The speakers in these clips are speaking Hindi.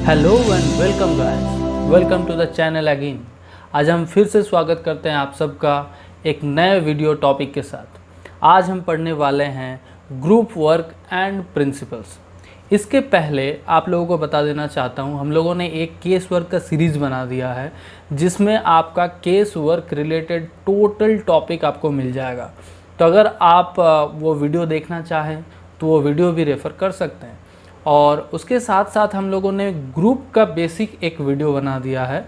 Hello and welcome guys, welcome to the channel again. आज हम फिर से स्वागत करते हैं आप सबका एक नए वीडियो टॉपिक के साथ। आज हम पढ़ने वाले हैं ग्रुप वर्क एंड प्रिंसिपल्स। इसके पहले आप लोगों को बता देना चाहता हूं, हम लोगों ने एक केस वर्क का सीरीज़ बना दिया है जिसमें आपका case work related total topic आपको मिल जाएगा। तो अगर आप वो वीडियो देखना चाहें तो वो वीडियो भी रेफ़र कर सकते हैं। और उसके साथ साथ हम लोगों ने ग्रुप का बेसिक एक वीडियो बना दिया है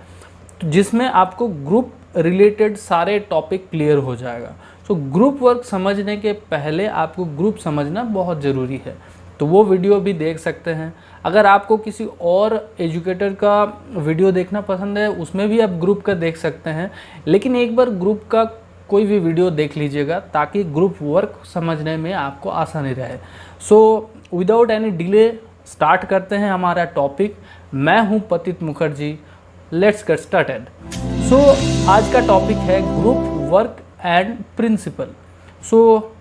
जिसमें आपको ग्रुप रिलेटेड सारे टॉपिक क्लियर हो जाएगा। तो ग्रुप वर्क समझने के पहले आपको ग्रुप समझना बहुत ज़रूरी है, तो वो वीडियो भी देख सकते हैं। अगर आपको किसी और एजुकेटर का वीडियो देखना पसंद है उसमें भी आप ग्रुप का देख सकते हैं, लेकिन एक बार ग्रुप का कोई भी वीडियो देख लीजिएगा ताकि ग्रुप वर्क समझने में आपको आसानी रहे। So without any delay start करते हैं हमारा टॉपिक। मैं हूं Patit Mukherjee, let's get started. So आज का टॉपिक है group work and principle. So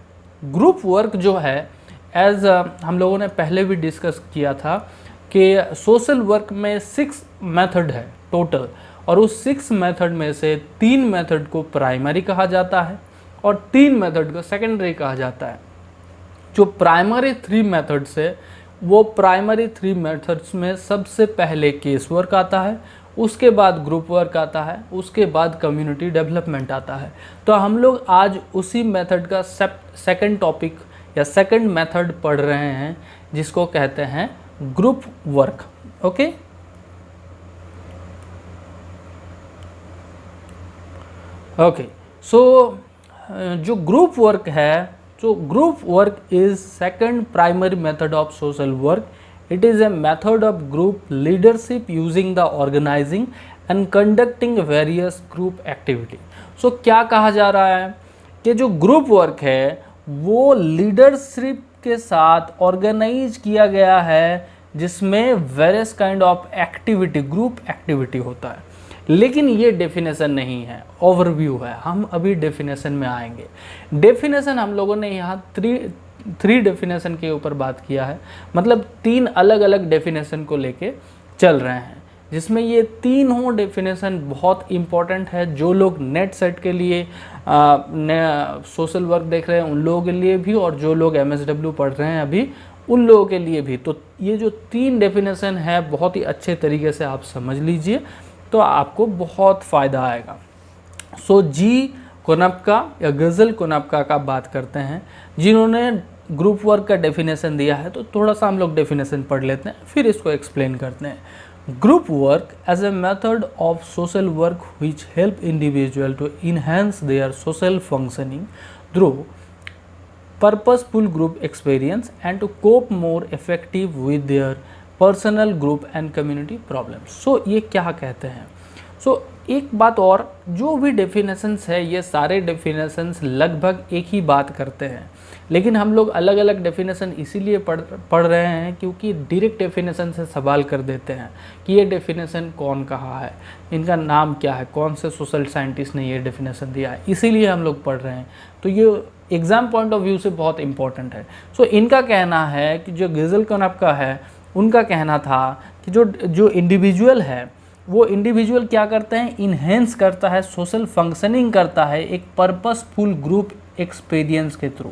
group work जो है एज हम लोगों ने पहले भी डिस्कस किया था कि सोशल वर्क में 6 मेथड है टोटल, और उस 6 मेथड में से 3 मेथड को प्राइमरी कहा जाता है और 3 मेथड को सेकेंडरी कहा जाता है। जो प्राइमरी 3 मेथड्स है वो प्राइमरी 3 मेथड्स में सबसे पहले केस वर्क आता है, उसके बाद ग्रुप वर्क आता है, उसके बाद कम्युनिटी डेवलपमेंट आता है। तो हम लोग आज उसी मेथड का सेकंड टॉपिक या सेकंड मेथड पढ़ रहे हैं जिसको कहते हैं ग्रुप वर्क। ओके, सो जो ग्रुप वर्क है, so group work is second primary method of social work. It is a method of group leadership using the organizing and conducting various group activity. So क्या कहा जा रहा है कि जो ग्रुप वर्क है वो लीडरशिप के साथ ऑर्गेनाइज किया गया है जिसमें various kind of activity, group activity होता है। लेकिन ये डेफिनेशन नहीं है, ओवरव्यू है। हम अभी डेफिनेशन में आएंगे। डेफिनेशन हम लोगों ने यहाँ थ्री डेफिनेशन के ऊपर बात किया है, मतलब 3 अलग अलग डेफिनेशन को लेके चल रहे हैं, जिसमें ये तीनों डेफिनेशन बहुत इम्पॉर्टेंट है। जो लोग नेट सेट के लिए सोशल वर्क देख रहे हैं उन लोगों के लिए भी, और जो लोग MSW पढ़ रहे हैं अभी उन लोगों के लिए भी। तो ये जो 3 डेफिनेशन है बहुत ही अच्छे तरीके से आप समझ लीजिए तो आपको बहुत फ़ायदा आएगा। सो जी कोनप्का या गज़ल कोनप्का का बात करते हैं जिन्होंने ग्रुप वर्क का डेफिनेशन दिया है। तो थोड़ा सा हम लोग डेफिनेशन पढ़ लेते हैं फिर इसको एक्सप्लेन करते हैं। Group work as a method of social work which help individual to enhance their social functioning through purposeful group experience and to cope more effective with their personal group and community problems. So ये क्या कहते हैं? सो एक बात और, जो भी डेफिनेशंस है ये सारे डेफिनेशंस लगभग एक ही बात करते हैं, लेकिन हम लोग अलग अलग डेफिनेशन इसीलिए पढ़ रहे हैं क्योंकि डायरेक्ट डेफिनेशन से सवाल कर देते हैं कि ये डेफिनेशन कौन कहा है, इनका नाम क्या है, कौन से सोशल साइंटिस्ट ने ये डेफिनेशन दिया है, इसीलिए हम लोग पढ़ रहे हैं। तो ये एग्ज़ाम पॉइंट ऑफ व्यू से बहुत इंपॉर्टेंट है। सो इनका कहना है कि जो गज़ल कोनप्का है उनका कहना था कि जो इंडिविजुअल है वो इंडिविजुअल क्या करते हैं, इन्हेंस करता है, सोशल फंक्शनिंग करता है एक पर्पसफुल ग्रुप एक्सपीरियंस के थ्रू,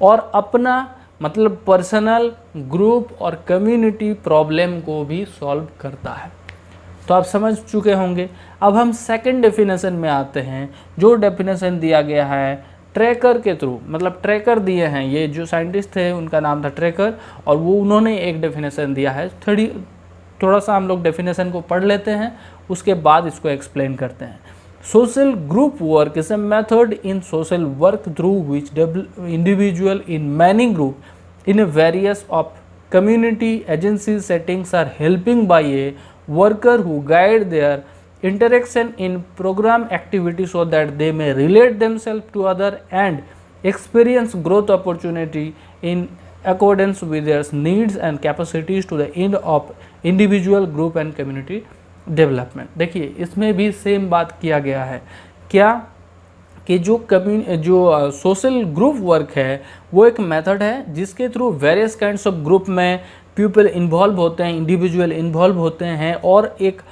और अपना मतलब पर्सनल, ग्रुप और कम्युनिटी प्रॉब्लम को भी सॉल्व करता है। तो आप समझ चुके होंगे। अब हम सेकंड डेफिनेशन में आते हैं। जो डेफिनेशन दिया गया है ट्रैकर के थ्रू, मतलब ट्रैकर दिए हैं, ये जो साइंटिस्ट थे उनका नाम था ट्रैकर, और वो उन्होंने एक डेफिनेशन दिया है। थोड़ा सा हम लोग डेफिनेशन को पढ़ लेते हैं, उसके बाद इसको एक्सप्लेन करते हैं। Social group work is a method in social work through which individual in many group in various of community agency settings are helping by a worker who guide their interaction in program activity so that they may relate themselves to other and experience growth opportunity in accordance with their needs and capacities to the end of individual group and community development। देखिए इसमें भी सेम बात किया गया है क्या कि जो सोशल ग्रुप वर्क है वो एक मेथड है जिसके through various kinds of group में पीपल इन्वॉल्व होते हैं, इंडिविजुअल इन्वॉल्व होते हैं, और एक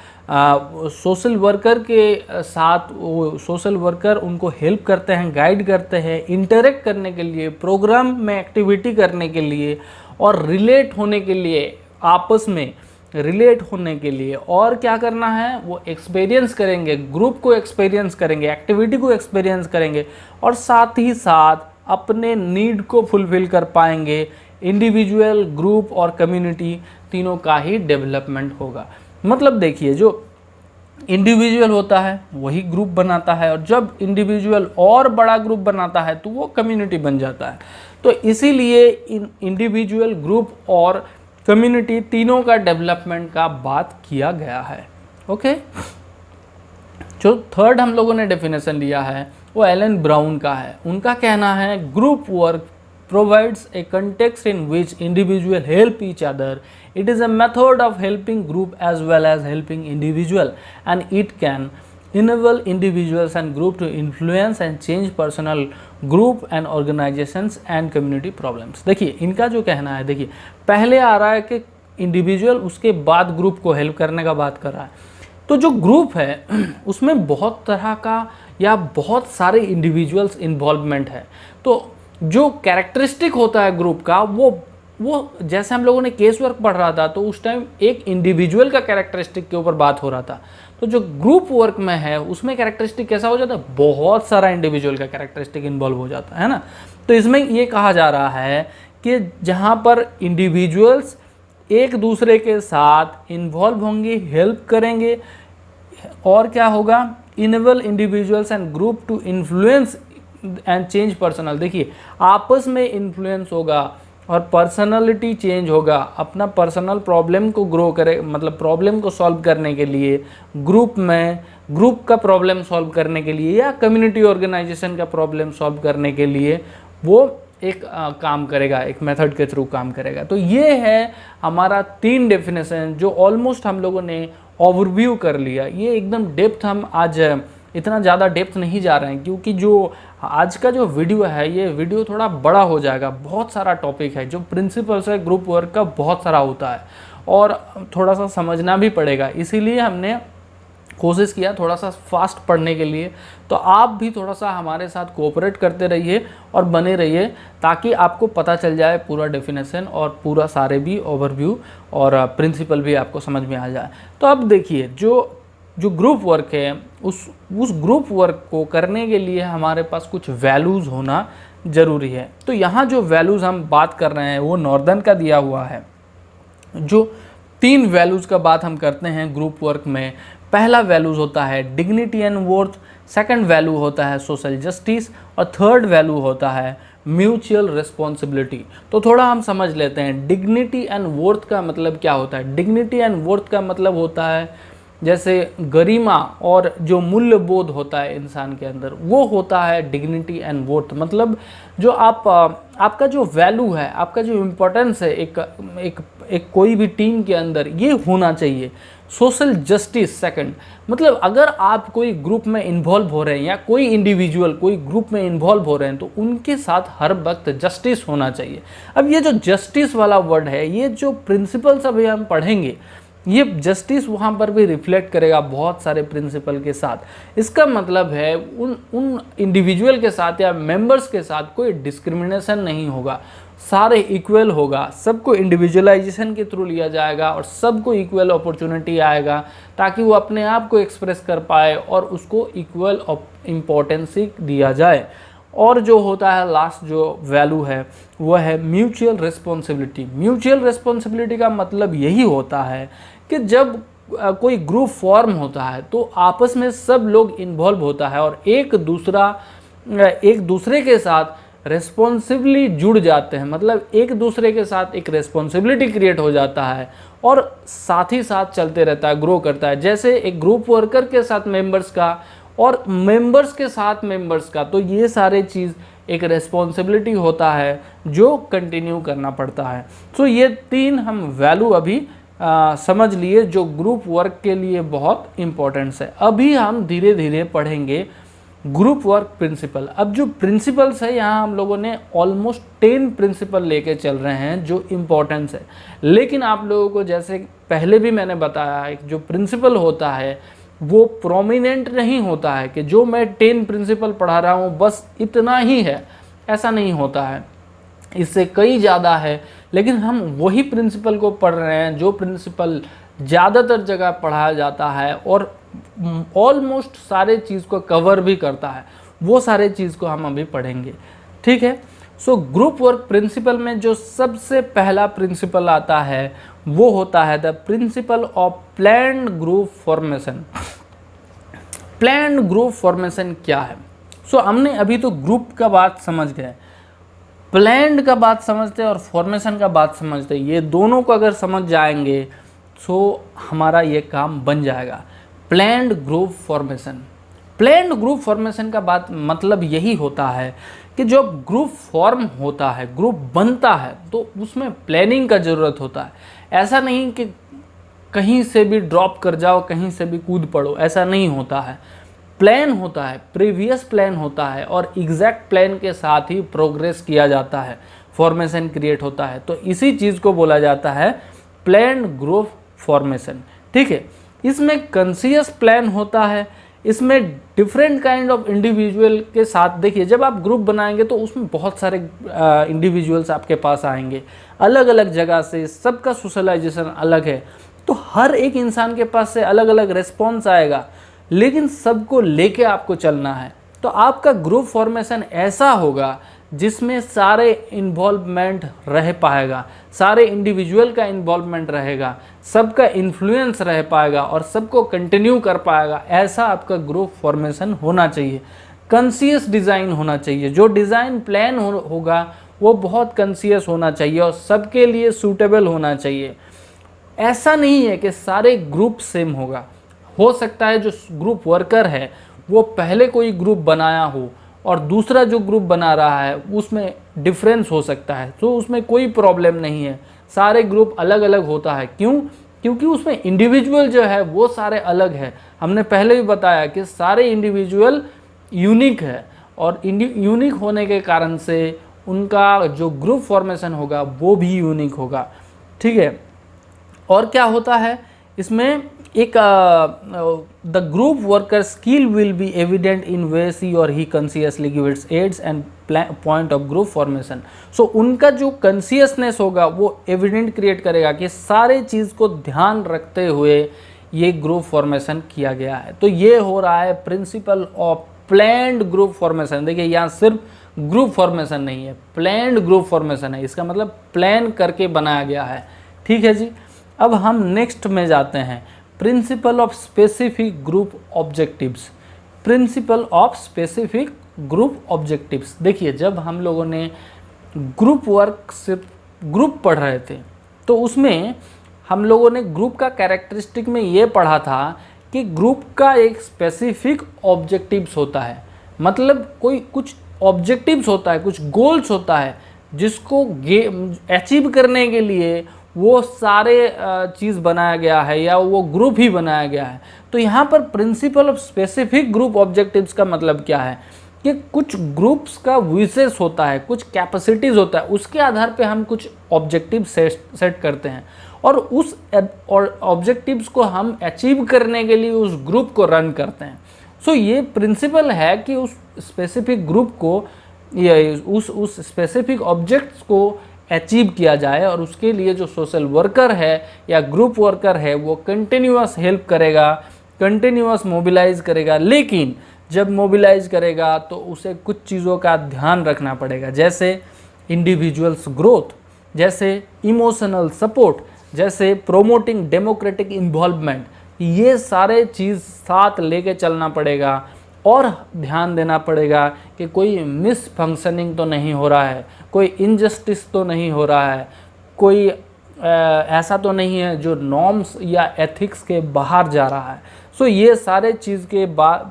सोशल वर्कर के साथ वो सोशल वर्कर उनको हेल्प करते हैं, गाइड करते हैं, इंटरेक्ट करने के लिए, प्रोग्राम में एक्टिविटी करने के लिए, और रिलेट होने के लिए, आपस में रिलेट होने के लिए। और क्या करना है, वो एक्सपीरियंस करेंगे, ग्रुप को एक्सपीरियंस करेंगे, एक्टिविटी को एक्सपीरियंस करेंगे, और साथ ही साथ अपने नीड को फुलफिल कर पाएंगे। इंडिविजुअल, ग्रुप और कम्युनिटी तीनों का ही डेवलपमेंट होगा। मतलब देखिए, जो इंडिविजुअल होता है वही ग्रुप बनाता है, और जब इंडिविजुअल और बड़ा ग्रुप बनाता है तो वो कम्युनिटी बन जाता है। तो इसीलिए इंडिविजुअल, ग्रुप और कम्युनिटी तीनों का डेवलपमेंट का बात किया गया है। ओके, जो थर्ड हम लोगों ने डेफिनेशन लिया है वो एलन ब्राउन का है। उनका कहना है, group work provides a context in which individual help each other. It is a method of helping group as well as helping individual, and it can enable individuals and group to influence and change personal, group and organizations and community problems. देखिए इनका जो कहना है, देखिए पहले आ रहा है कि इंडिविजुअल, उसके बाद ग्रुप को हेल्प करने का बात कर रहा है। तो जो ग्रुप है उसमें बहुत तरह का या बहुत सारे इंडिविजुअल्स इन्वॉल्वमेंट है। तो जो कैरेक्टरिस्टिक होता है ग्रुप का, वो जैसे हम लोगों ने केस वर्क पढ़ रहा था तो उस टाइम एक इंडिविजुअल का कैरेक्टरिस्टिक के ऊपर बात हो रहा था। तो जो ग्रुप वर्क में है उसमें कैरेक्टरिस्टिक कैसा हो जाता है, बहुत सारा इंडिविजुअल का कैरेक्टरिस्टिक इन्वॉल्व हो जाता है ना। तो इसमें ये कहा जा रहा है कि जहाँ पर इंडिविजुअल्स एक दूसरे के साथ इन्वॉल्व होंगे, हेल्प करेंगे, और क्या होगा, enable individuals and group to influence and change personal. देखिए आपस में इन्फ्लुएंस होगा और पर्सनालिटी चेंज होगा। अपना पर्सनल प्रॉब्लम को ग्रो करे, मतलब प्रॉब्लम को सॉल्व करने के लिए ग्रुप में, ग्रुप का प्रॉब्लम सॉल्व करने के लिए, या कम्युनिटी ऑर्गेनाइजेशन का प्रॉब्लम सॉल्व करने के लिए वो एक काम करेगा, एक मेथड के थ्रू काम करेगा। तो ये है हमारा 3 डेफिनेशन जो ऑलमोस्ट हम लोगों ने ओवरव्यू कर लिया। ये एकदम डेप्थ, हम आज इतना ज़्यादा डेप्थ नहीं जा रहे हैं क्योंकि जो आज का जो वीडियो है ये वीडियो थोड़ा बड़ा हो जाएगा। बहुत सारा टॉपिक है, जो प्रिंसिपल्स है ग्रुप वर्क का बहुत सारा होता है और थोड़ा सा समझना भी पड़ेगा। इसीलिए हमने कोशिश किया थोड़ा सा फास्ट पढ़ने के लिए। तो आप भी थोड़ा सा हमारे साथ कोऑपरेट करते रहिए और बने रहिए ताकि आपको पता चल जाए पूरा डेफिनेशन और पूरा सारे भी ओवरव्यू और प्रिंसिपल भी आपको समझ में आ जाए। तो अब देखिए जो ग्रुप वर्क है उस ग्रुप वर्क को करने के लिए हमारे पास कुछ वैल्यूज़ होना ज़रूरी है। तो यहाँ जो वैल्यूज़ हम बात कर रहे हैं वो नॉर्दर्न का दिया हुआ है। जो 3 वैल्यूज़ का बात हम करते हैं ग्रुप वर्क में, पहला वैल्यूज़ होता है dignity and worth, second value होता है सोशल जस्टिस, और थर्ड वैल्यू होता है म्यूचुअल रिस्पॉन्सिबिलिटी। तो थोड़ा हम समझ लेते हैं डिग्निटी एंड वर्थ का मतलब क्या होता है। डिग्निटी एंड वर्थ का मतलब होता है जैसे गरिमा और जो मूल्य बोध होता है इंसान के अंदर, वो होता है डिग्निटी एंड वर्थ। मतलब जो आपका जो वैल्यू है, आपका जो इम्पोर्टेंस है एक कोई भी टीम के अंदर, ये होना चाहिए। सोशल जस्टिस सेकंड, मतलब अगर आप कोई ग्रुप में इन्वॉल्व हो रहे हैं या कोई इंडिविजुअल कोई ग्रुप में इन्वॉल्व हो रहे हैं तो उनके साथ हर वक्त जस्टिस होना चाहिए। अब ये जो जस्टिस वाला वर्ड है, ये जो प्रिंसिपल्स अभी हम पढ़ेंगे, ये जस्टिस वहाँ पर भी रिफ्लेक्ट करेगा बहुत सारे प्रिंसिपल के साथ। इसका मतलब है उन इंडिविजुअल के साथ या मेंबर्स के साथ कोई डिस्क्रिमिनेशन नहीं होगा, सारे इक्वल होगा, सबको इंडिविजुअलाइजेशन के थ्रू लिया जाएगा और सबको इक्वल अपॉर्चुनिटी आएगा ताकि वो अपने आप को एक्सप्रेस कर पाए और उसको इक्वल इम्पोर्टेंस दिया जाए। और जो होता है लास्ट जो वैल्यू है वह है म्यूचुअल रिस्पॉन्सिबिलिटी। म्यूचुअल रिस्पॉन्सिबिलिटी का मतलब यही होता है कि जब कोई ग्रुप फॉर्म होता है तो आपस में सब लोग इन्वॉल्व होता है और एक दूसरे के साथ रिस्पॉन्सिबली जुड़ जाते हैं। मतलब एक दूसरे के साथ एक रिस्पॉन्सिबिलिटी क्रिएट हो जाता है और साथ ही साथ चलते रहता है, ग्रो करता है। जैसे एक ग्रुप वर्कर के साथ मेंबर्स का और मेंबर्स के साथ मेंबर्स का, तो ये सारे चीज़ एक रिस्पॉन्सिबिलिटी होता है जो कंटिन्यू करना पड़ता है। तो ये 3 हम वैल्यू अभी समझ लिए जो ग्रुप वर्क के लिए बहुत इम्पोर्टेंट्स है। अभी हम धीरे धीरे पढ़ेंगे ग्रुप वर्क प्रिंसिपल। अब जो प्रिंसिपल्स है यहाँ हम लोगों ने ऑलमोस्ट 10 प्रिंसिपल लेके चल रहे हैं जो इम्पोर्टेंस है, लेकिन आप लोगों को जैसे पहले भी मैंने बताया एक जो प्रिंसिपल होता है वो प्रोमिनेंट नहीं होता है कि जो मैं 10 प्रिंसिपल पढ़ा रहा हूँ बस इतना ही है, ऐसा नहीं होता है, इससे कई ज़्यादा है। लेकिन हम वही प्रिंसिपल को पढ़ रहे हैं जो प्रिंसिपल ज़्यादातर जगह पढ़ाया जाता है और ऑलमोस्ट सारे चीज़ को कवर भी करता है, वो सारे चीज़ को हम अभी पढ़ेंगे, ठीक है। सो ग्रुप वर्क प्रिंसिपल में जो सबसे पहला प्रिंसिपल आता है वो होता है the principle of planned group formation. Planned group formation क्या है? सो हमने अभी तो ग्रुप का बात समझ गए, प्लान्ड का बात समझते और फॉर्मेशन का बात समझते, ये दोनों को अगर समझ जाएंगे तो हमारा ये काम बन जाएगा। Planned group formation, planned group formation का बात मतलब यही होता है कि जो ग्रुप फॉर्म होता है, ग्रुप बनता है, तो उसमें प्लानिंग का ज़रूरत होता है। ऐसा नहीं कि कहीं से भी ड्रॉप कर जाओ, कहीं से भी कूद पड़ो, ऐसा नहीं होता है। प्लान होता है, प्रीवियस प्लान होता है और एग्जैक्ट प्लान के साथ ही प्रोग्रेस किया जाता है, फॉर्मेशन क्रिएट होता है। तो इसी चीज़ को बोला जाता है प्लान्ड ग्रुप फॉर्मेशन, ठीक है। इसमें कॉन्शियस प्लान होता है, इसमें डिफरेंट काइंड ऑफ इंडिविजुअल के साथ, देखिए जब आप ग्रुप बनाएंगे तो उसमें बहुत सारे इंडिविजुअल्स आपके पास आएंगे अलग अलग जगह से, सबका सोशलाइजेशन अलग है, तो हर एक इंसान के पास से अलग अलग रिस्पॉन्स आएगा, लेकिन सबको लेके आपको चलना है। तो आपका ग्रुप फॉर्मेशन ऐसा होगा जिसमें सारे इन्वॉल्वमेंट रह पाएगा, सारे इंडिविजुअल का इन्वॉल्वमेंट रहेगा, सबका इन्फ्लुएंस रह पाएगा और सबको कंटिन्यू कर पाएगा। ऐसा आपका ग्रुप फॉर्मेशन होना चाहिए। कॉन्शियस डिज़ाइन होना चाहिए, जो डिज़ाइन प्लान होगा वो बहुत कॉन्शियस होना चाहिए और सबके लिए सूटेबल होना चाहिए। ऐसा नहीं है कि सारे ग्रुप सेम होगा, हो सकता है जो ग्रुप वर्कर है वो पहले कोई ग्रुप बनाया हो और दूसरा जो ग्रुप बना रहा है उसमें डिफरेंस हो सकता है, तो उसमें कोई प्रॉब्लम नहीं है। सारे ग्रुप अलग अलग होता है, क्यों? क्योंकि उसमें इंडिविजुअल जो है वो सारे अलग है। हमने पहले भी बताया कि सारे इंडिविजुअल यूनिक है और यूनिक होने के कारण से उनका जो ग्रुप फॉर्मेशन होगा वो भी यूनिक होगा, ठीक है। और क्या होता है इसमें, एक the group worker skill will be evident in ways he और he consciously gives aids and point of group formation. So उनका जो कॉन्शियसनेस होगा वो एविडेंट क्रिएट करेगा कि सारे चीज़ को ध्यान रखते हुए ये ग्रुप फॉर्मेशन किया गया है। तो ये हो रहा है principle of planned group formation. देखिए यहाँ सिर्फ ग्रुप फॉर्मेशन नहीं है, प्लान्ड ग्रुप फॉर्मेशन है, इसका मतलब प्लान करके बनाया गया है, ठीक है जी। अब हम नेक्स्ट में जाते हैं, principle of specific group objectives. Principle of specific group objectives, देखिए जब हम लोगों ने ग्रुप वर्क सिर्फ ग्रुप पढ़ रहे थे तो उसमें हम लोगों ने ग्रुप का कैरेक्टरिस्टिक में ये पढ़ा था कि ग्रुप का एक स्पेसिफिक ऑब्जेक्टिव्स होता है, मतलब कोई कुछ ऑब्जेक्टिव्स होता है, कुछ गोल्स होता है जिसको अचीव करने के लिए वो सारे चीज़ बनाया गया है या वो ग्रुप ही बनाया गया है। तो यहाँ पर principle of specific group objectives का मतलब क्या है कि कुछ ग्रुप्स का विशेष होता है, कुछ कैपेसिटीज़ होता है, उसके आधार पे हम कुछ ऑब्जेक्टिव सेट करते हैं और उस ऑब्जेक्टिव्स को हम अचीव करने के लिए उस ग्रुप को रन करते हैं। सो ये प्रिंसिपल है कि उस स्पेसिफिक ग्रुप को या उस स्पेसिफिक ऑब्जेक्ट्स को अचीव किया जाए और उसके लिए जो सोशल वर्कर है या ग्रुप वर्कर है वो कंटिन्यूअस हेल्प करेगा, कंटिन्यूअस मोबिलाइज करेगा। लेकिन जब मोबिलाइज करेगा तो उसे कुछ चीज़ों का ध्यान रखना पड़ेगा, जैसे इंडिविजुअल्स ग्रोथ, जैसे इमोशनल सपोर्ट, जैसे प्रोमोटिंग डेमोक्रेटिक इन्वॉल्वमेंट। ये सारे चीज़ साथ लेके चलना पड़ेगा और ध्यान देना पड़ेगा कि कोई मिस फंक्शनिंग तो नहीं हो रहा है, कोई इनजस्टिस तो नहीं हो रहा है, कोई ऐसा तो नहीं है जो नॉर्म्स या एथिक्स के बाहर जा रहा है। सो ये सारे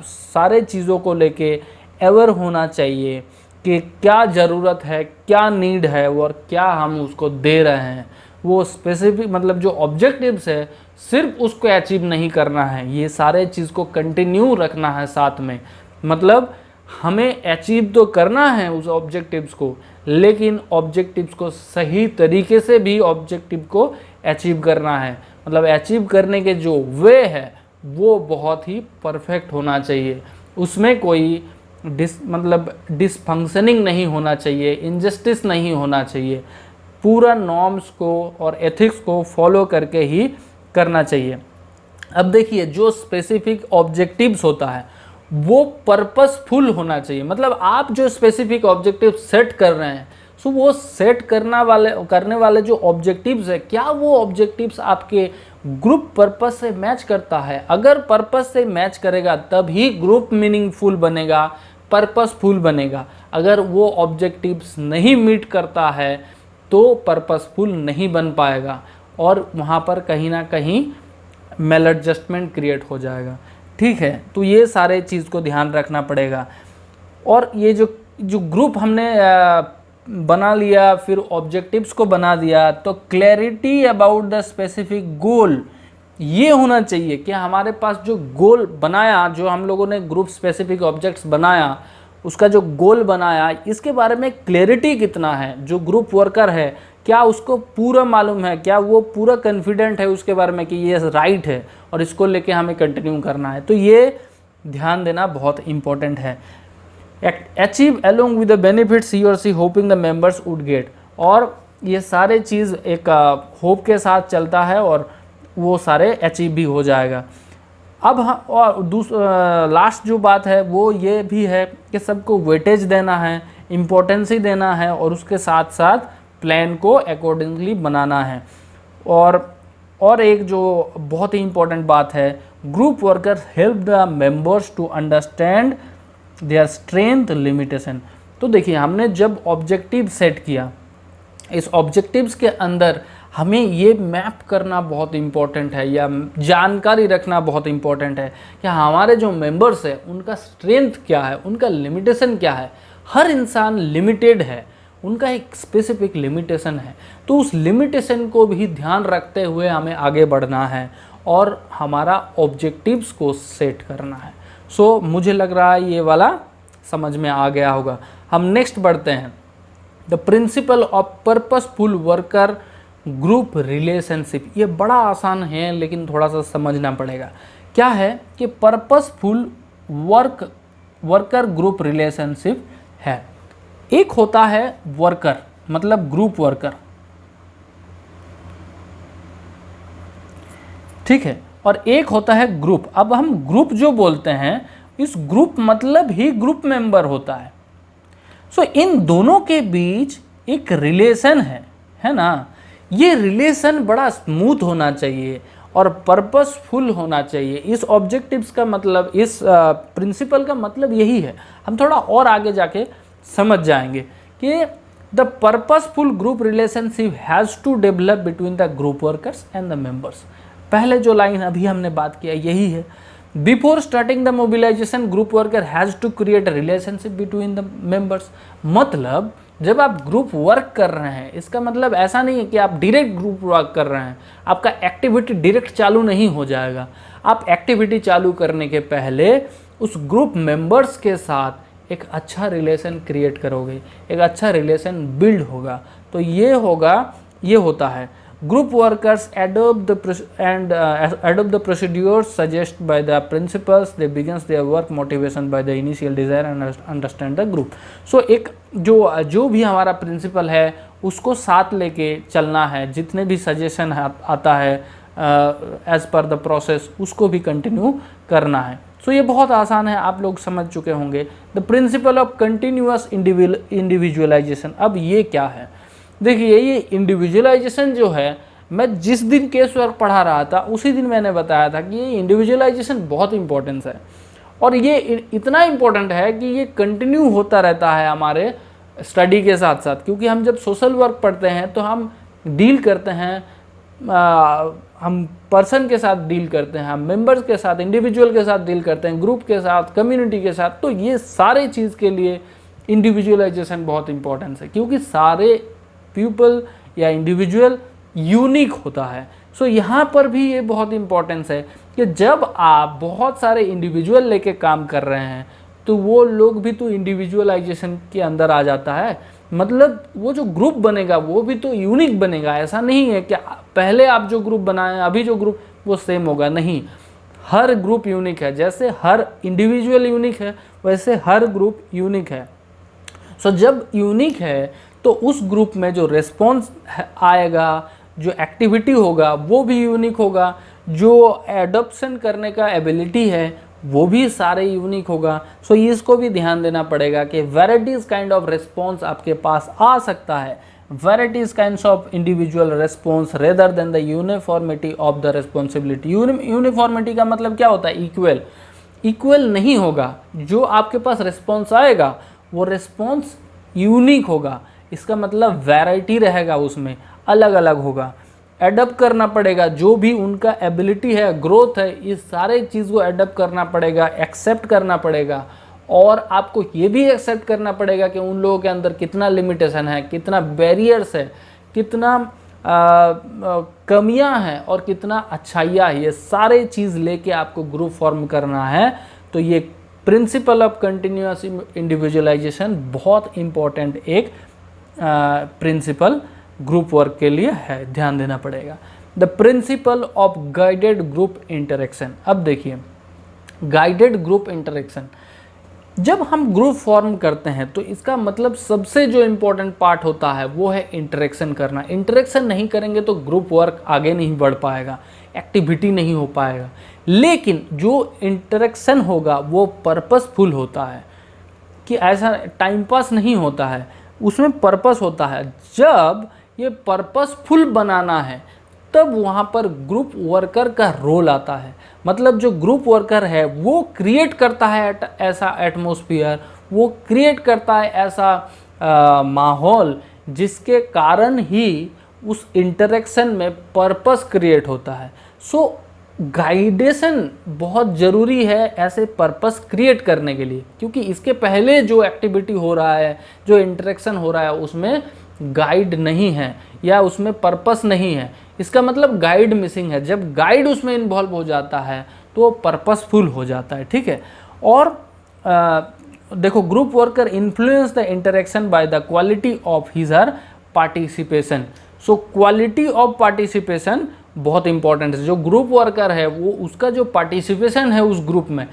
सारे चीज़ों को लेके अवेयर होना चाहिए कि क्या ज़रूरत है, क्या नीड है और क्या हम उसको दे रहे हैं। वो स्पेसिफिक मतलब जो ऑब्जेक्टिव्स है सिर्फ उसको अचीव नहीं करना है, ये सारे चीज़ को कंटिन्यू रखना है साथ में, मतलब हमें अचीव तो करना है उस ऑब्जेक्टिव्स को, लेकिन ऑब्जेक्टिव्स को सही तरीके से भी ऑब्जेक्टिव को अचीव करना है। मतलब अचीव करने के जो वे है वो बहुत ही परफेक्ट होना चाहिए, उसमें कोई डिसफंक्शनिंग नहीं होना चाहिए, इनजस्टिस नहीं होना चाहिए, पूरा नॉर्म्स को और एथिक्स को फॉलो करके ही करना चाहिए। अब देखिए, जो स्पेसिफिक ऑब्जेक्टिव्स होता है वो पर्पसफुल होना चाहिए। मतलब आप जो स्पेसिफिक ऑब्जेक्टिव सेट कर रहे हैं, सो वो सेट करने वाले जो ऑब्जेक्टिव्स है, क्या वो ऑब्जेक्टिव्स आपके ग्रुप पर्पस से मैच करता है? अगर पर्पस से मैच करेगा तभी ग्रुप मीनिंगफुल बनेगा, पर्पसफुल बनेगा। अगर वो ऑब्जेक्टिव्स नहीं मीट करता है तो पर्पसफुल नहीं बन पाएगा और वहाँ पर कहीं ना कहीं मेल एडजस्टमेंट क्रिएट हो जाएगा। ठीक है, तो ये सारे चीज़ को ध्यान रखना पड़ेगा। और ये जो ग्रुप हमने बना लिया, फिर ऑब्जेक्टिव्स को बना दिया, तो clarity about the specific goal ये होना चाहिए कि हमारे पास जो गोल बनाया, जो हम लोगों ने ग्रुप स्पेसिफिक ऑब्जेक्ट्स बनाया, उसका जो गोल बनाया, इसके बारे में क्लैरिटी कितना है। जो ग्रुप वर्कर है क्या उसको पूरा मालूम है, क्या वो पूरा कॉन्फिडेंट है उसके बारे में कि ये राइट है और इसको लेके हमें कंटिन्यू करना है। तो ये ध्यान देना बहुत इंपॉर्टेंट है। Achieve along with the benefits he और see hoping the members would get, और ये सारे चीज़ एक होप के साथ चलता है और वो सारे अचीव भी हो जाएगा। अब और लास्ट जो बात है वो ये भी है कि सबको वेटेज देना है, इम्पोर्टेंस ही देना है और उसके साथ साथ प्लान को अकॉर्डिंगली बनाना है। और एक जो बहुत ही इम्पोर्टेंट बात है, group workers help the members to understand their strength limitation. तो देखिए, हमने जब ऑब्जेक्टिव सेट किया, इस ऑब्जेक्टिव्स के अंदर हमें ये मैप करना बहुत इम्पॉर्टेंट है या जानकारी रखना बहुत इम्पॉर्टेंट है कि हमारे जो मेंबर्स हैं उनका स्ट्रेंथ क्या है, उनका लिमिटेशन क्या है। हर इंसान लिमिटेड है, उनका एक स्पेसिफिक लिमिटेशन है, तो उस लिमिटेशन को भी ध्यान रखते हुए हमें आगे बढ़ना है और हमारा ऑब्जेक्टिव्स को सेट करना है। सो मुझे लग रहा है ये वाला समझ में आ गया होगा। हम नेक्स्ट बढ़ते हैं, the principle of purposeful worker group relationship. ये बड़ा आसान है लेकिन थोड़ा सा समझना पड़ेगा। क्या है कि पर्पसफुल वर्कर ग्रुप रिलेशनशिप है। एक होता है वर्कर, मतलब ग्रुप वर्कर, ठीक है, और एक होता है ग्रुप। अब हम ग्रुप जो बोलते हैं, इस ग्रुप मतलब ही ग्रुप मेंबर होता है। सो इन दोनों के बीच एक रिलेशन है ना। ये रिलेशन बड़ा स्मूथ होना चाहिए और पर्पसफुल होना चाहिए। इस ऑब्जेक्टिव्स का मतलब, इस प्रिंसिपल का मतलब यही है। हम थोड़ा और आगे जाके समझ जाएंगे कि the purposeful group relationship has to develop between the group workers and the members. पहले जो लाइन अभी हमने बात किया यही है। Before starting the mobilisation group worker has to create a relationship between the members. मतलब जब आप ग्रुप वर्क कर रहे हैं, इसका मतलब ऐसा नहीं है कि आप डायरेक्ट ग्रुप वर्क कर रहे हैं, आपका एक्टिविटी डायरेक्ट चालू नहीं हो जाएगा। आप एक्टिविटी चालू करने के पहले उस ग्रुप मेंबर्स के साथ एक अच्छा रिलेशन क्रिएट करोगे, एक अच्छा रिलेशन बिल्ड होगा। तो ये होता है group workers adopt the procedures suggested by the principals. They begins their work motivation by the initial desire and understand the group. So एक जो भी हमारा प्रिंसिपल है उसको साथ लेके चलना है। जितने भी सजेशन आता है एज पर द प्रोसेस, उसको भी कंटिन्यू करना है। सो ये बहुत आसान है, आप लोग समझ चुके होंगे। The principle of continuous individualisation. अब ये क्या है? देखिए, ये इंडिविजुअलाइजेशन जो है, मैं जिस दिन केस वर्क पढ़ा रहा था उसी दिन मैंने बताया था कि ये इंडिविजुअलाइजेशन बहुत इंपॉर्टेंस है और ये इतना इम्पोर्टेंट है कि ये कंटिन्यू होता रहता है हमारे स्टडी के साथ साथ। क्योंकि हम जब सोशल वर्क पढ़ते हैं तो हम डील करते हैं, हम पर्सन के साथ डील करते हैं, हम मेंबर्स के साथ, इंडिविजुअल के साथ डील करते हैं, ग्रुप के साथ, कम्युनिटी के साथ। तो ये सारे चीज़ के लिए इंडिविजुअलाइजेशन बहुत इंपॉर्टेंस है, क्योंकि सारे पीपल या इंडिविजुअल यूनिक होता है। सो यहाँ पर भी ये बहुत इंपॉर्टेंस है कि जब आप बहुत सारे इंडिविजुअल लेके काम कर रहे हैं तो वो लोग भी तो इंडिविजुअलाइजेशन के अंदर आ जाता है। मतलब वो जो ग्रुप बनेगा वो भी तो यूनिक बनेगा। ऐसा नहीं है कि पहले आप जो ग्रुप बनाए अभी जो ग्रुप वो सेम होगा, नहीं, हर ग्रुप यूनिक है। जैसे हर इंडिविजुअल यूनिक है वैसे हर ग्रुप यूनिक है। सो जब यूनिक है तो उस ग्रुप में जो रिस्पॉन्स आएगा, जो एक्टिविटी होगा वो भी यूनिक होगा, जो एडॉप्शन करने का एबिलिटी है वो भी सारे यूनिक होगा। सो इसको भी ध्यान देना पड़ेगा कि वैराइटीज काइंड ऑफ रिस्पॉन्स आपके पास आ सकता है, varieties kinds of individual response rather than the uniformity of the responsibility. Uniformity का मतलब क्या होता है? इक्वल। इक्वल नहीं होगा, जो आपके पास रिस्पॉन्स आएगा वो रिस्पॉन्स यूनिक होगा। इसका मतलब वैरायटी रहेगा, उसमें अलग अलग होगा। एडप्ट करना पड़ेगा, जो भी उनका एबिलिटी है, ग्रोथ है, इस सारे चीज़ को एडप्ट करना पड़ेगा, एक्सेप्ट करना पड़ेगा। और आपको ये भी एक्सेप्ट करना पड़ेगा कि उन लोगों के अंदर कितना लिमिटेशन है, कितना बैरियर्स है, कितना कमियां हैं और कितना अच्छाइयाँ है। ये सारे चीज़ लेके आपको ग्रुप फॉर्म करना है। तो ये प्रिंसिपल ऑफ कंटिन्यूअस इंडिविजुअलाइजेशन बहुत इंपॉर्टेंट एक प्रिंसिपल ग्रुप वर्क के लिए है, ध्यान देना पड़ेगा। The principle of guided group interaction. अब देखिए, गाइडेड ग्रुप इंटरेक्शन, जब हम ग्रुप फॉर्म करते हैं तो इसका मतलब सबसे जो इम्पोर्टेंट पार्ट होता है वो है इंटरेक्शन करना। इंटरेक्शन नहीं करेंगे तो ग्रुप वर्क आगे नहीं बढ़ पाएगा, एक्टिविटी नहीं हो पाएगा। लेकिन जो इंटरेक्शन होगा वो पर्पसफुल होता है, कि ऐसा टाइम पास नहीं होता है, उसमें पर्पस होता है। जब ये पर्पसफुल बनाना है तब वहाँ पर ग्रुप वर्कर का रोल आता है। मतलब जो ग्रुप वर्कर है वो क्रिएट करता है ऐसा एटमॉस्फेयर, वो क्रिएट करता है ऐसा माहौल जिसके कारण ही उस इंटरेक्शन में पर्पस क्रिएट होता है। सो गाइडेशन बहुत ज़रूरी है ऐसे पर्पस क्रिएट करने के लिए, क्योंकि इसके पहले जो एक्टिविटी हो रहा है, जो इंटरेक्शन हो रहा है, उसमें गाइड नहीं है या उसमें पर्पस नहीं है। इसका मतलब गाइड मिसिंग है। जब गाइड उसमें इन्वॉल्व हो जाता है तो वो पर्पसफुल हो जाता है, ठीक है। और देखो, group worker influence the interaction by the quality of his her participation. So quality of participation बहुत इंपॉर्टेंट है। जो ग्रुप वर्कर है वो उसका जो पार्टिसिपेशन है उस ग्रुप में,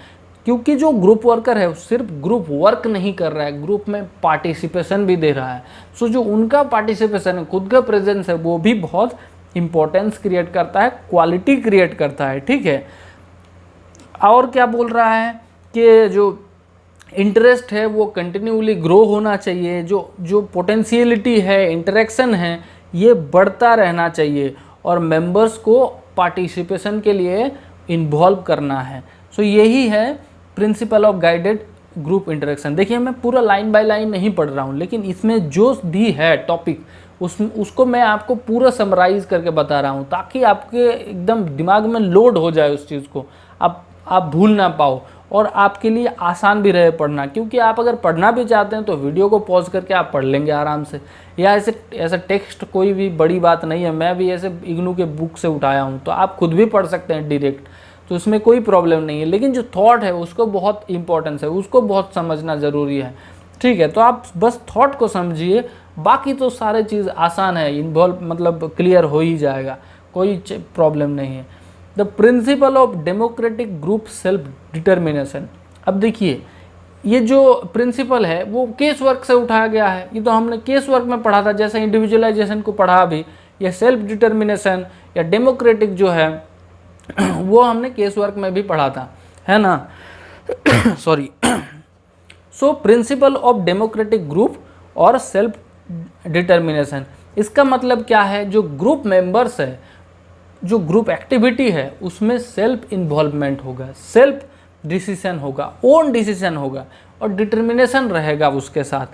क्योंकि जो ग्रुप वर्कर है सिर्फ ग्रुप वर्क नहीं कर रहा है, ग्रुप में पार्टिसिपेशन भी दे रहा है। सो जो उनका पार्टिसिपेशन है, खुद का प्रेजेंस है, वो भी बहुत इंपॉर्टेंस क्रिएट करता है, क्वालिटी क्रिएट करता है, ठीक है। और क्या बोल रहा है कि जो इंटरेस्ट है वो कंटिन्यूली ग्रो होना चाहिए, जो पोटेंशियलिटी है, इंटरेक्शन है, ये बढ़ता रहना चाहिए और मेंबर्स को पार्टिसिपेशन के लिए इन्वॉल्व करना है। सो यही है principle of guided group interaction. देखिए, मैं पूरा लाइन बाय लाइन नहीं पढ़ रहा हूँ, लेकिन इसमें जो भी है टॉपिक उसको मैं आपको पूरा समराइज करके बता रहा हूँ, ताकि आपके एकदम दिमाग में लोड हो जाए उस चीज़ को, आप भूल ना पाओ और आपके लिए आसान भी रहे पढ़ना। क्योंकि आप अगर पढ़ना भी चाहते हैं तो वीडियो को पॉज करके आप पढ़ लेंगे आराम से, या ऐसा टेक्स्ट कोई भी बड़ी बात नहीं है। मैं भी ऐसे इग्नू के बुक से उठाया हूँ, तो आप खुद भी पढ़ सकते हैं डायरेक्ट, तो उसमें कोई प्रॉब्लम नहीं है। लेकिन जो थॉट है उसको बहुत इंपॉर्टेंस है, उसको बहुत समझना ज़रूरी है, ठीक है। तो आप बस थॉट को समझिए, बाकी तो सारे चीज़ आसान है, इन्वॉल्व मतलब क्लियर हो ही जाएगा, कोई प्रॉब्लम नहीं है। The principle of democratic group self determination. अब देखिए, ये जो प्रिंसिपल है वो केस वर्क से उठाया गया है। ये तो हमने केस वर्क में पढ़ा था, जैसे इंडिविजुअलाइजेशन को पढ़ा अभी, या सेल्फ डिटर्मिनेशन या डेमोक्रेटिक जो है वो हमने केस वर्क में भी पढ़ा था, है ना। Sorry. So principle of democratic group और सेल्फ डिटर्मिनेशन, इसका मतलब क्या है? जो ग्रुप मेंबर्स है, जो ग्रुप एक्टिविटी है, उसमें सेल्फ इन्वॉल्वमेंट होगा, सेल्फ डिसीजन होगा, ओन डिसीजन होगा और डिटर्मिनेशन रहेगा उसके साथ,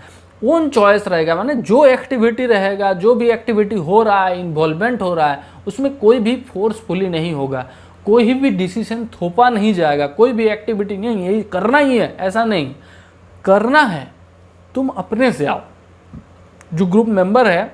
ओन चॉइस रहेगा। माने जो एक्टिविटी रहेगा, जो भी एक्टिविटी हो रहा है, इन्वॉल्वमेंट हो रहा है, उसमें कोई भी फोर्सफुली नहीं होगा, कोई भी डिसीजन थोपा नहीं जाएगा, कोई भी एक्टिविटी नहीं यही करना ही है, ऐसा नहीं करना है। तुम अपने से आओ, जो ग्रुप मेंबर है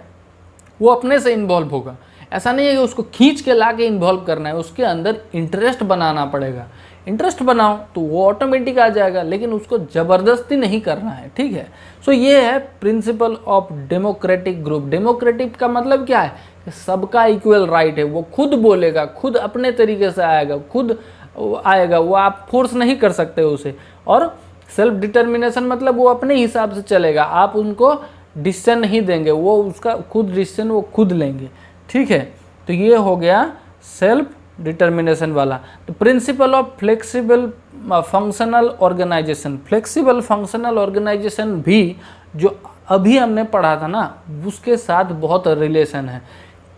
वो अपने से इन्वॉल्व होगा, ऐसा नहीं है कि उसको खींच के ला के इन्वॉल्व करना है, उसके अंदर इंटरेस्ट बनाना पड़ेगा। इंटरेस्ट बनाओ तो वो ऑटोमेटिक आ जाएगा, लेकिन उसको ज़बरदस्ती नहीं करना है, ठीक है। सो ये है principle of democratic group. Democratic का मतलब क्या है कि सबका इक्वल राइट है, वो खुद बोलेगा, खुद अपने तरीके से आएगा, खुद आएगा, वो आप फोर्स नहीं कर सकते उसे। और सेल्फ डिटर्मिनेशन मतलब वो अपने हिसाब से चलेगा, आप उनको डिसीजन नहीं देंगे, वो उसका खुद डिसीजन वो खुद लेंगे, ठीक है। तो ये हो गया सेल्फ डिटर्मिनेशन वाला। तो principle of flexible functional organisation. Flexible functional organisation भी जो अभी हमने पढ़ा था ना, उसके साथ बहुत रिलेशन है।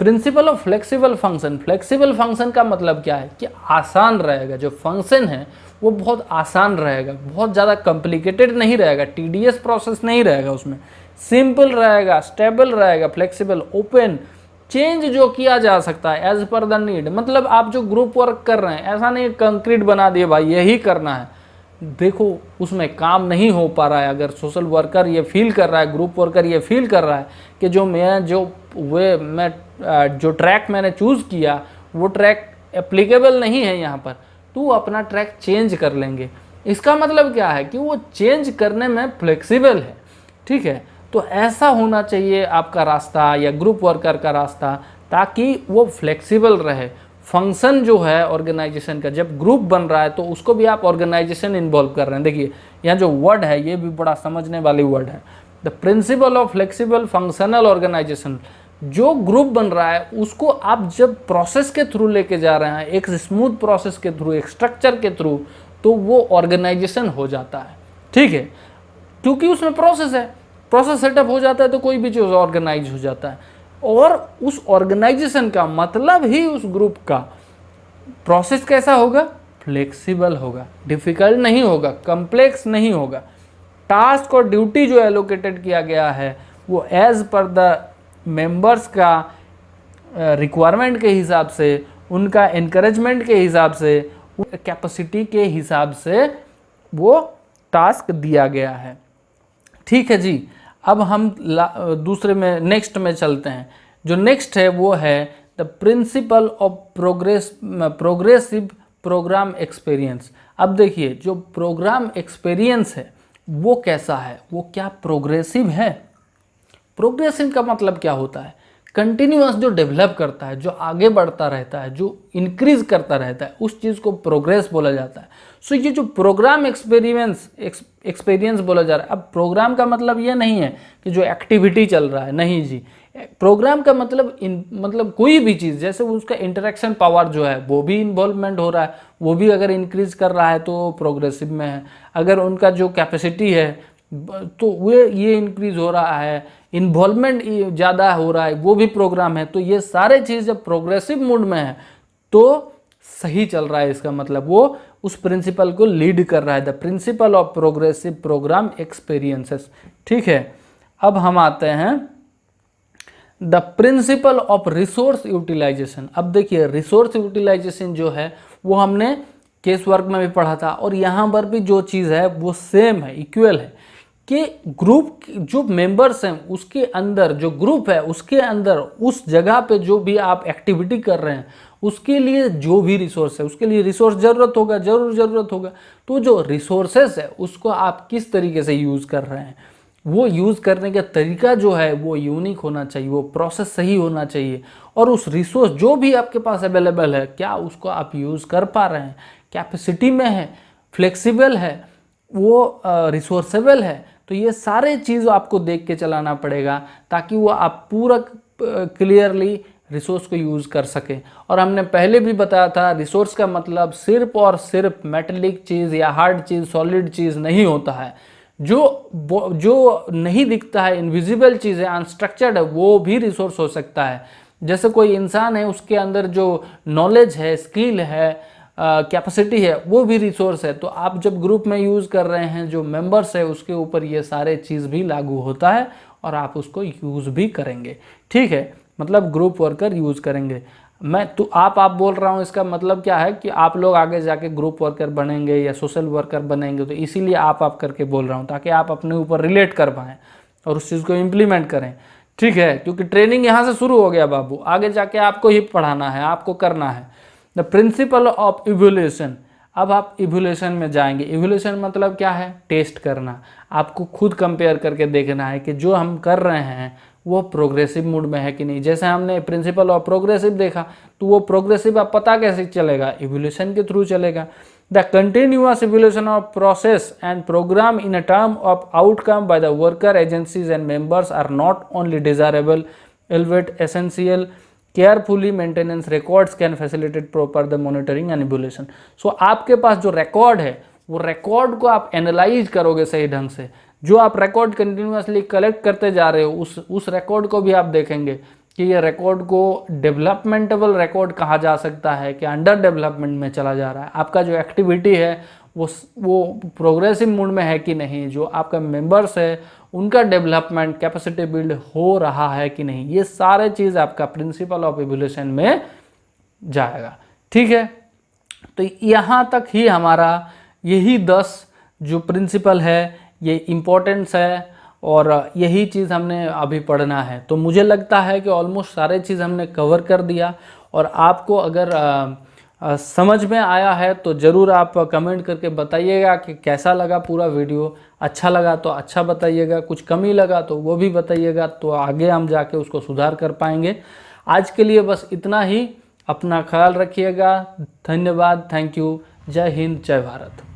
Principal of flexible function, flexible function का मतलब क्या है कि आसान रहेगा, जो फंक्शन है वो बहुत आसान रहेगा, बहुत ज़्यादा कॉम्प्लिकेटेड नहीं रहेगा, टीडीएस प्रोसेस नहीं रहेगा उसमें, सिंपल रहेगा, स्टेबल रहेगा, फ्लेक्सिबल, ओपन, चेंज जो किया जा सकता है एज पर द नीड। मतलब आप जो ग्रुप वर्क कर रहे हैं, ऐसा नहीं कंक्रीट बना दिए भाई यही करना है, देखो उसमें काम नहीं हो पा रहा है। अगर सोशल वर्कर ये फील कर रहा है, ग्रुप वर्कर ये फील कर रहा है कि जो ट्रैक मैंने चूज़ किया वो ट्रैक एप्लीकेबल नहीं है यहाँ पर, तो वो अपना ट्रैक चेंज कर लेंगे। इसका मतलब क्या है कि वो चेंज करने में फ्लेक्सिबल है, ठीक है। तो ऐसा होना चाहिए आपका रास्ता या ग्रुप वर्कर का रास्ता, ताकि वो फ्लेक्सिबल रहे। फंक्शन जो है ऑर्गेनाइजेशन का, जब ग्रुप बन रहा है तो उसको भी आप ऑर्गेनाइजेशन इन्वॉल्व कर रहे हैं। देखिए यहाँ जो वर्ड है ये भी बड़ा समझने वाली वर्ड है, the principle of flexible functional organisation. जो ग्रुप बन रहा है उसको आप जब प्रोसेस के थ्रू लेके जा रहे हैं, एक स्मूथ प्रोसेस के थ्रू, एक स्ट्रक्चर के थ्रू, तो वो ऑर्गेनाइजेशन हो जाता है, ठीक है। क्योंकि उसमें प्रोसेस है, प्रोसेस सेटअप हो जाता है तो कोई भी चीज़ ऑर्गेनाइज हो जाता है। और उस ऑर्गेनाइजेशन का मतलब ही उस ग्रुप का प्रोसेस कैसा होगा, फ्लेक्सिबल होगा, डिफिकल्ट नहीं होगा, कॉम्प्लेक्स नहीं होगा। टास्क और ड्यूटी जो एलोकेटेड किया गया है वो एज पर द मेंबर्स का रिक्वायरमेंट के हिसाब से, उनका इनकरेजमेंट के हिसाब से, कैपेसिटी के हिसाब से वो टास्क दिया गया है, ठीक है जी। अब हम दूसरे में नेक्स्ट में चलते हैं। जो नेक्स्ट है वो है the principle of progressive programme experience. अब देखिए जो प्रोग्राम एक्सपीरियंस है वो कैसा है, वो क्या प्रोग्रेसिव है। प्रोग्रेसिव का मतलब क्या होता है, कंटिन्यूअस जो डेवलप करता है, जो आगे बढ़ता रहता है, जो इंक्रीज करता रहता है, उस चीज़ को प्रोग्रेस बोला जाता है। सो ये जो प्रोग्राम एक्सपीरियंस बोला जा रहा है, अब प्रोग्राम का मतलब ये नहीं है कि जो एक्टिविटी चल रहा है, नहीं जी। प्रोग्राम का मतलब कोई भी चीज़, जैसे उसका इंटरेक्शन पावर जो है वो भी इन्वॉल्वमेंट हो रहा है, वो भी अगर इंक्रीज कर रहा है तो प्रोग्रेसिव में है। अगर उनका जो कैपेसिटी है तो ये इंक्रीज हो रहा है, इन्वॉल्वमेंट ज़्यादा हो रहा है, वो भी प्रोग्राम है। तो ये सारे चीज़ जब प्रोग्रेसिव मूड में है तो सही चल रहा है, इसका मतलब वो उस प्रिंसिपल को लीड कर रहा है, the principle of progressive programme experiences, ठीक है। अब हम आते हैं the principle of resource utilisation. अब देखिए रिसोर्स यूटिलाइजेशन जो है वो हमने केस वर्क में भी पढ़ा था, और यहाँ पर भी जो चीज़ है वो सेम है, इक्वल है, कि ग्रुप जो मेंबर्स हैं उसके अंदर, जो ग्रुप है उसके अंदर, उस जगह पे जो भी आप एक्टिविटी कर रहे हैं उसके लिए जो भी रिसोर्स है, उसके लिए रिसोर्स ज़रूरत होगा। तो जो रिसोर्सेस है उसको आप किस तरीके से यूज़ कर रहे हैं, वो यूज़ करने का तरीका जो है वो यूनिक होना चाहिए, वो प्रोसेस सही होना चाहिए। और उस रिसोर्स जो भी आपके पास अवेलेबल है, क्या उसको आप यूज़ कर पा रहे हैं, कैपेसिटी में है, फ्लेक्सिबल है, वो रिसोर्सेबल है। तो ये सारे चीज़ आपको देख के चलाना पड़ेगा ताकि वो आप पूरा क्लियरली रिसोर्स को यूज़ कर सकें। और हमने पहले भी बताया था रिसोर्स का मतलब सिर्फ और सिर्फ मेटेलिक चीज़ या हार्ड चीज़, सॉलिड चीज़ नहीं होता है। जो नहीं दिखता है, इनविजिबल चीज़ है, अनस्ट्रक्चर्ड है, वो भी रिसोर्स हो सकता है। जैसे कोई इंसान है, उसके अंदर जो नॉलेज है, स्किल है, कैपेसिटी है, वो भी रिसोर्स है। तो आप जब ग्रुप में यूज़ कर रहे हैं, जो मेंबर्स है उसके ऊपर ये सारे चीज़ भी लागू होता है और आप उसको यूज़ भी करेंगे, ठीक है। मतलब ग्रुप वर्कर यूज़ करेंगे। आप बोल रहा हूँ, इसका मतलब क्या है कि आप लोग आगे जाके ग्रुप वर्कर बनेंगे या सोशल वर्कर बनेंगे, तो इसीलिए आप करके बोल रहा हूँ ताकि आप अपने ऊपर रिलेट कर पाएँ और उस चीज़ को इम्प्लीमेंट करें, ठीक है, क्योंकि ट्रेनिंग यहाँ से शुरू हो गया बाबू, आगे जाके आपको ही पढ़ाना है, आपको करना है। द प्रिंसिपल ऑफ इवोल्यूशन, अब आप इवोल्यूशन में जाएंगे। इवोल्यूशन मतलब क्या है? टेस्ट करना। आपको खुद कंपेयर करके देखना है कि जो हम कर रहे हैं वो प्रोग्रेसिव मूड में है कि नहीं। जैसे हमने प्रिंसिपल ऑफ प्रोग्रेसिव देखा, तो वो प्रोग्रेसिव आप पता कैसे चलेगा? इवोल्यूशन के थ्रू चलेगा। The continuous evolution of process and program in a term of outcome by the worker agencies and members are not only desirable, elevate essential, carefully maintenance records can facilitate proper the monitoring and evolution. So आपके पास जो रिकॉर्ड है, वो रिकॉर्ड को आप एनालाइज करोगे सही ढंग से। जो आप रिकॉर्ड कंटिन्यूअसली कलेक्ट करते जा रहे हो, उस रिकॉर्ड को भी आप देखेंगे कि ये रिकॉर्ड को डेवलपमेंटेबल रिकॉर्ड कहा जा सकता है कि अंडर डेवलपमेंट में चला जा रहा है। आपका जो एक्टिविटी है वो प्रोग्रेसिव मूड में है कि नहीं। जो आपका मेंबर्स है उनका डेवलपमेंट, कैपेसिटी बिल्ड हो रहा है कि नहीं। ये सारे चीज़ आपका प्रिंसिपल ऑफ इवोल्यूशन में जाएगा। ठीक है, तो यहाँ तक ही हमारा यही 10 जो प्रिंसिपल है, ये इम्पोर्टेंस है और यही चीज़ हमने अभी पढ़ना है। तो मुझे लगता है कि ऑलमोस्ट सारे चीज़ हमने कवर कर दिया। और आपको अगर समझ में आया है तो ज़रूर आप कमेंट करके बताइएगा कि कैसा लगा पूरा वीडियो। अच्छा लगा तो अच्छा बताइएगा, कुछ कमी लगा तो वो भी बताइएगा, तो आगे हम जाके उसको सुधार कर पाएंगे। आज के लिए बस इतना ही। अपना ख्याल रखिएगा। धन्यवाद, थैंक यू। जय हिंद, जय भारत।